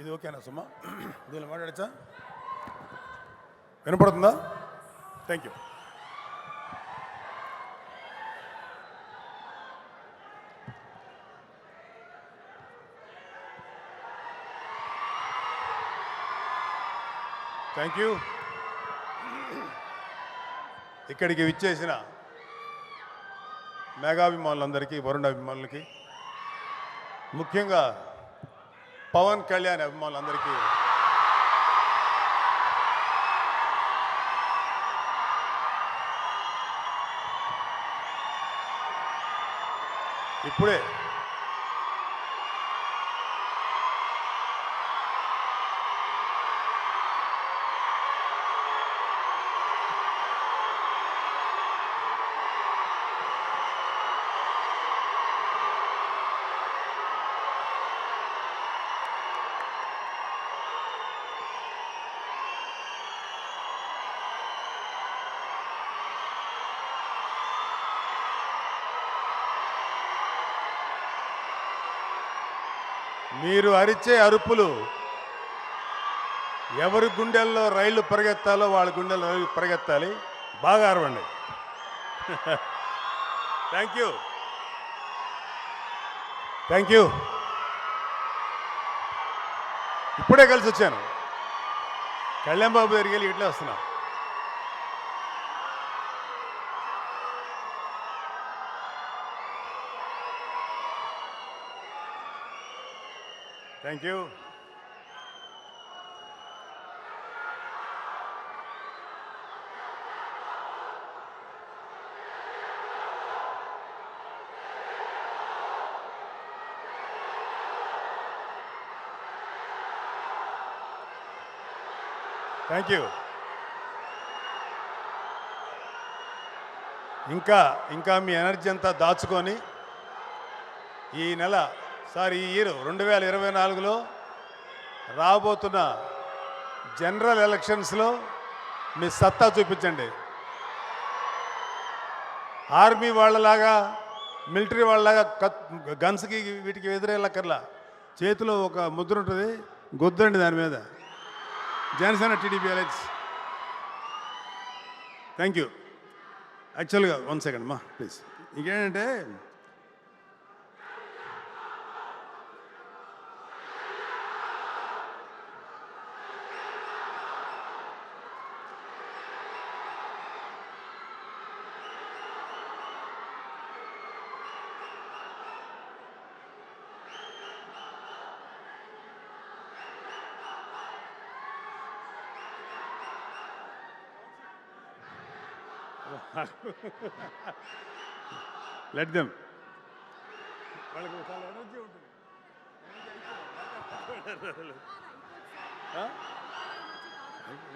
ఇది ఓకేనా సుమా? దీనిలో మాట్లాడచ్చా? వినపడుతుందా? Thank you. Thank you. ఇక్కడికి విచ్చేసిన మెగాభిమానులందరికీ, వరుణ్ అభిమానులకి, ముఖ్యంగా పవన్ కళ్యాణ్ అభిమానులందరికీ ఇప్పుడే మీరు అరిచే అరుపులు ఎవరి గుండెల్లో రైళ్లు పరిగెత్తాలో వాళ్ళ గుండెల్లో రైలు పరిగెత్తాలి. బాగా అరవండి. Thank you. Thank you. ఇప్పుడే కలిసి వచ్చాను. కళ్యాణ్ బాబు దగ్గరికి వెళ్ళి ఇట్లా వస్తున్నా. Thank you. Thank you. ఇంకా మీ ఎనర్జీ అంతా దాచుకొని ఈ నెల ఈ ఇయర్ 2024లో రాబోతున్న జనరల్ ఎలక్షన్స్లో మీ సత్తా చూపించండి. ఆర్మీ వాళ్ళలాగా, మిలిటరీ వాళ్ళలాగా గన్స్కి వీటికి ఎదురెళ్ళక్కర్లా. చేతిలో ఒక ముద్ర ఉంటుంది, గుద్దండి దాని మీద. Janasena TDP alliance. Thank you. యాక్చువల్గా 1 సెకండ్ అమ్మా ప్లీజ్. ఇంకేంటంటే లెట్ దెమ్. వాళ్ళకి చాలా ఎనర్జీ ఉంటుంది.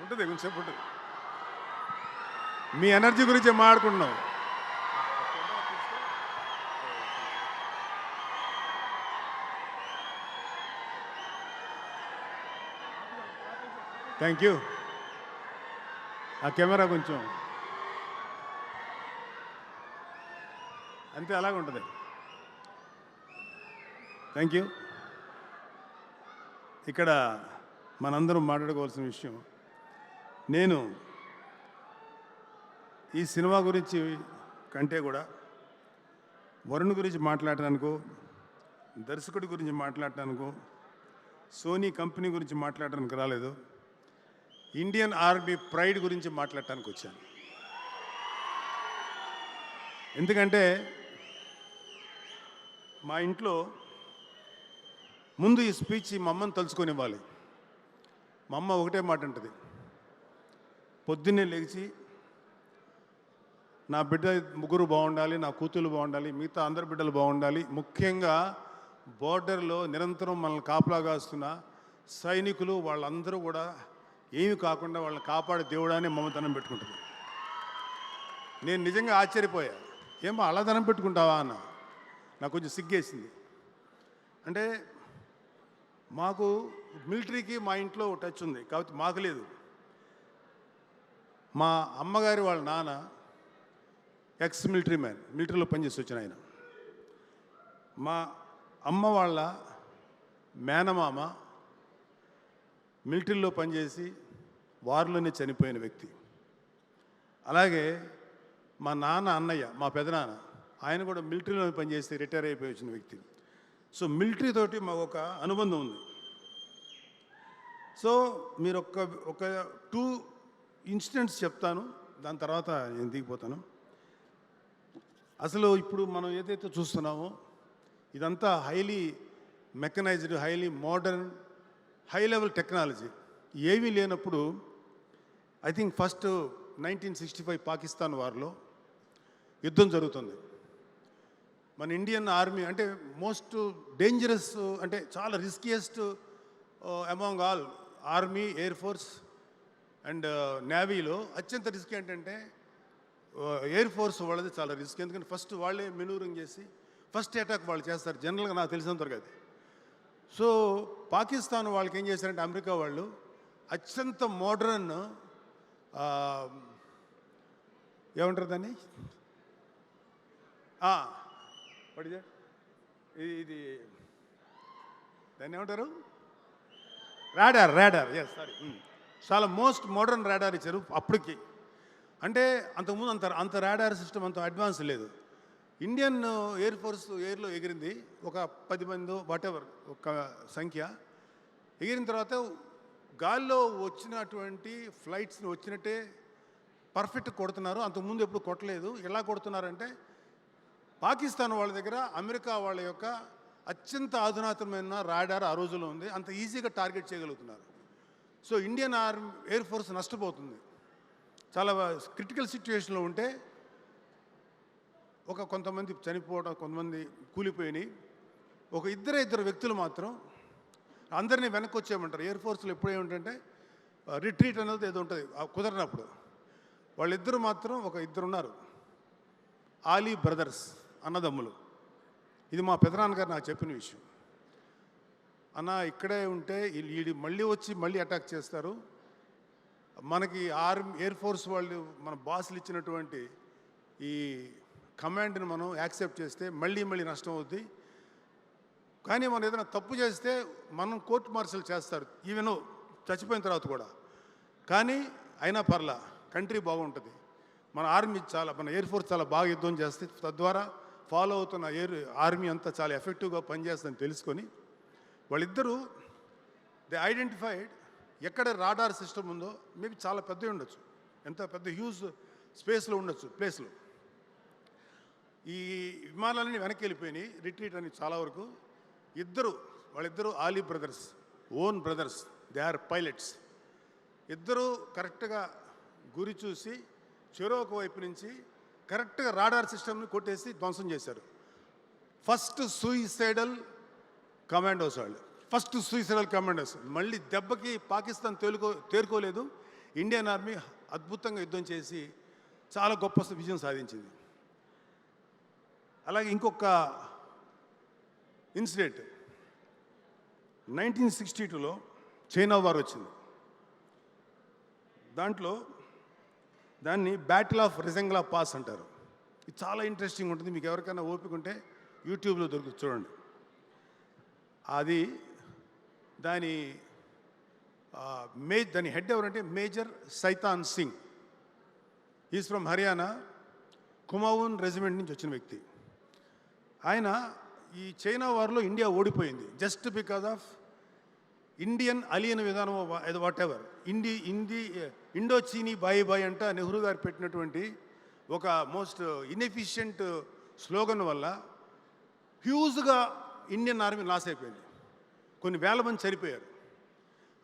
ఉంటుంది, కొంచెంసేపు ఉంటుంది. మీ ఎనర్జీ గురించి మాట్లాడుకుంటున్నాం. Thank you. ఆ కెమెరా కొంచెం అంతే, అలాగే ఉంటుంది. Thank you. ఇక్కడ మనందరం మాట్లాడుకోవాల్సిన విషయం, నేను ఈ సినిమా గురించి కంటే కూడా వరుణ్ గురించి మాట్లాడటానికో, దర్శకుడి గురించి మాట్లాడటానికో, సోనీ కంపెనీ గురించి మాట్లాడటానికి రాలేదు. ఇండియన్ ఆర్మీ ప్రైడ్ గురించి మాట్లాడటానికి వచ్చాను. ఎందుకంటే మా ఇంట్లో ముందు ఈ స్పీచ్ మా అమ్మని తలుచుకొని ఇవ్వాలి. మా అమ్మ ఒకటే మాట అంటుంది, పొద్దున్నే లేచి నా బిడ్డ ముగ్గురు బాగుండాలి, నా కూతురు బాగుండాలి, మిగతా అందరి బిడ్డలు బాగుండాలి, ముఖ్యంగా బోర్డర్లో నిరంతరం మనల్ని కాపలా కాస్తున్న సైనికులు వాళ్ళందరూ కూడా ఏమి కాకుండా వాళ్ళని కాపాడే దేవుడాన్ని మమ్మతనం పెట్టుకుంటుంది. నేను నిజంగా ఆశ్చర్యపోయా, ఏమో అలా ధనం పెట్టుకుంటావా అన్న. నాకు కొంచెం సిగ్గేసింది. అంటే మాకు మిలిటరీకి మా ఇంట్లో టచ్ ఉంది కాబట్టి మాకు లేదు. మా అమ్మగారి వాళ్ళ నాన్న ఎక్స్ మిలిటరీ మ్యాన్, మిలిటరీలో పనిచేసి వచ్చిన ఆయన. మా అమ్మ వాళ్ళ మేనమామ మిలిటరీలో పనిచేసి వారిలోనే చనిపోయిన వ్యక్తి. అలాగే మా నాన్న అన్నయ్య, మా పెదనాన్న, ఆయన కూడా మిలిటరీలో పనిచేసి రిటైర్ అయిపోయి వచ్చిన వ్యక్తి. సో మిలిటరీ తోటి మాకు ఒక అనుబంధం ఉంది. సో మీరు ఒక 2 ఇన్సిడెంట్స్ చెప్తాను, దాని తర్వాత నేను దిగిపోతాను. అసలు ఇప్పుడు మనం ఏదైతే చూస్తున్నామో ఇదంతా highly mechanized, highly modern, high level technology. ఏమీ లేనప్పుడు ఐ థింక్ ఫస్ట్ 1965 పాకిస్తాన్ వార్లో యుద్ధం జరుగుతుంది. మన ఇండియన్ ఆర్మీ అంటే మోస్ట్ డేంజరస్, అంటే చాలా riskiest among all army, air force and నేవీలో అత్యంత రిస్క్ ఏంటంటే ఎయిర్ ఫోర్స్ వాళ్ళది చాలా రిస్క్. ఎందుకంటే ఫస్ట్ వాళ్ళే మెనూరింగ్ చేసి ఫస్ట్ అటాక్ వాళ్ళు చేస్తారు జనరల్గా, నాకు తెలిసినంతవరకు అది. సో పాకిస్తాన్ వాళ్ళకి ఏం చేశారంటే అమెరికా వాళ్ళు అత్యంత మోడర్న్ ఏమంటారు దాన్ని, ఇది దాన్ని ఏమంటారు, రాడార్ ఎస్ సారీ, చాలా మోస్ట్ మోడర్న్ రాడార్ ఇచ్చారు అప్పటికి. అంటే అంతకుముందు అంత రాడార్ సిస్టమ్ అంత అడ్వాన్స్ లేదు. ఇండియన్ ఎయిర్ ఫోర్స్ ఎయిర్లో ఎగిరింది ఒక 10 మంది వాటెవర్ ఒక సంఖ్య. ఎగిరిన తర్వాత గాల్లో వచ్చినటువంటి ఫ్లైట్స్ని వచ్చినట్టే పర్ఫెక్ట్ కొడుతున్నారు. అంతకుముందు ఎప్పుడు కొట్టలేదు. ఎలా కొడుతున్నారంటే పాకిస్తాన్ వాళ్ళ దగ్గర అమెరికా వాళ్ళ యొక్క అత్యంత అధునాతనమైన రాడార్ ఆ రోజుల్లో ఉంది. అంత ఈజీగా టార్గెట్ చేయగలుగుతున్నారు. సో ఇండియన్ ఎయిర్ ఫోర్స్ నష్టపోతుంది. చాలా క్రిటికల్ సిచ్యువేషన్లో ఉంటే కొంతమంది చనిపోవడం, కొంతమంది కూలిపోయినాయి. ఇద్దరు వ్యక్తులు మాత్రం అందరినీ వెనక్కి వచ్చేయమంటారు. ఎయిర్ ఫోర్స్లో ఎప్పుడేమిటంటే రిట్రీట్ అనేది ఏదో ఉంటుంది కుదరినప్పుడు. వాళ్ళిద్దరు మాత్రం ఇద్దరున్నారు, ఆలీ బ్రదర్స్, అన్నదమ్ములు. ఇది మా పెదనాన్నగారు నాకు చెప్పిన విషయం. అన్న ఇక్కడే ఉంటే వీళ్ళు మళ్ళీ అటాక్ చేస్తారు, మనకి ఎయిర్ ఫోర్స్ వాళ్ళు మన బాసులు ఇచ్చినటువంటి ఈ కమాండ్ని మనం యాక్సెప్ట్ చేస్తే మళ్ళీ నష్టం అవుద్ది. కానీ మనం ఏదైనా తప్పు చేస్తే మనం కోర్టు మార్షల్ చేస్తారు, ఈవెన్ చచ్చిపోయిన తర్వాత కూడా. కానీ అయినా పర్లా, కంట్రీ బాగుంటుంది. మన ఎయిర్ ఫోర్స్ చాలా బాగా యుద్ధం చేస్తే తద్వారా ఫాలో అవుతున్న ఆర్మీ అంతా చాలా ఎఫెక్టివ్గా పనిచేస్తుందని తెలుసుకొని వాళ్ళిద్దరూ దే ఐడెంటిఫైడ్ ఎక్కడ రాడార్ సిస్టమ్ ఉందో. మేబీ చాలా పెద్దవి ఉండొచ్చు, ఎంత పెద్ద హ్యూజ్ స్పేస్లో ఉండొచ్చు ప్లేస్లో. ఈ విమానాలన్నీ వెనక్కి వెళ్ళిపోయినాయి, రిట్రీట్ అని చాలా వరకు. వాళ్ళిద్దరూ Ali brothers, own brothers, they are pilots. ఇద్దరూ కరెక్ట్గా గురి చూసి చెరొక వైపు నుంచి కరెక్ట్గా రాడార్ సిస్టమ్ని కొట్టేసి ధ్వంసం చేశారు. ఫస్ట్ సూయిసైడల్ కమాండోస్ వాళ్ళు, మళ్ళీ దెబ్బకి పాకిస్తాన్ తేరుకోలేదు. ఇండియన్ ఆర్మీ అద్భుతంగా యుద్ధం చేసి చాలా గొప్ప విజయం సాధించింది. అలాగే ఇంకొక ఇన్సిడెంట్ 1962లో చైనా వార్ వచ్చింది. దాన్ని బ్యాటిల్ ఆఫ్ రెజంగ్లా పాస్ అంటారు. ఇది చాలా ఇంట్రెస్టింగ్ ఉంటుంది. మీకు ఎవరికైనా ఓపిక ఉంటే యూట్యూబ్లో దొరుకుతుంది, చూడండి. దాని హెడ్ ఎవరంటే major Shaitan Singh. Is from Haryana, Kumaon regiment నుంచి వచ్చిన వ్యక్తి. ఆయన ఈ చైనా వార్లో ఇండియా ఓడిపోయింది జస్ట్ బికాజ్ ఆఫ్ ఇండియన్ అలియన్ విధానం, వాట్ ఎవర్. ఇండో చీనీ బాయ్ అంట నెహ్రూ గారు పెట్టినటువంటి ఒక మోస్ట్ ఇన్ఎఫిషియంట్ స్లోగన్ వల్ల హ్యూజ్గా ఇండియన్ ఆర్మీ లాస్ అయిపోయింది. కొన్ని వేల మంది చనిపోయారు.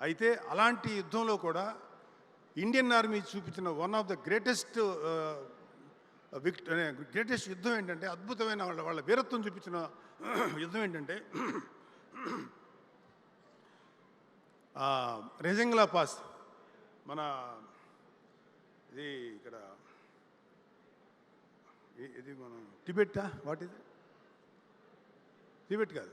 అయితే అలాంటి యుద్ధంలో కూడా ఇండియన్ ఆర్మీ చూపించిన వన్ ఆఫ్ ద గ్రేటెస్ట్ యుద్ధం ఏంటంటే, అద్భుతమైన వాళ్ళ వీరత్వం చూపించిన యుద్ధం ఏంటంటే రెజంగ్లా పాస్. మన ఇది మన టిబెట్టా, వాట్ ఇది, టిబెట్ కాదు,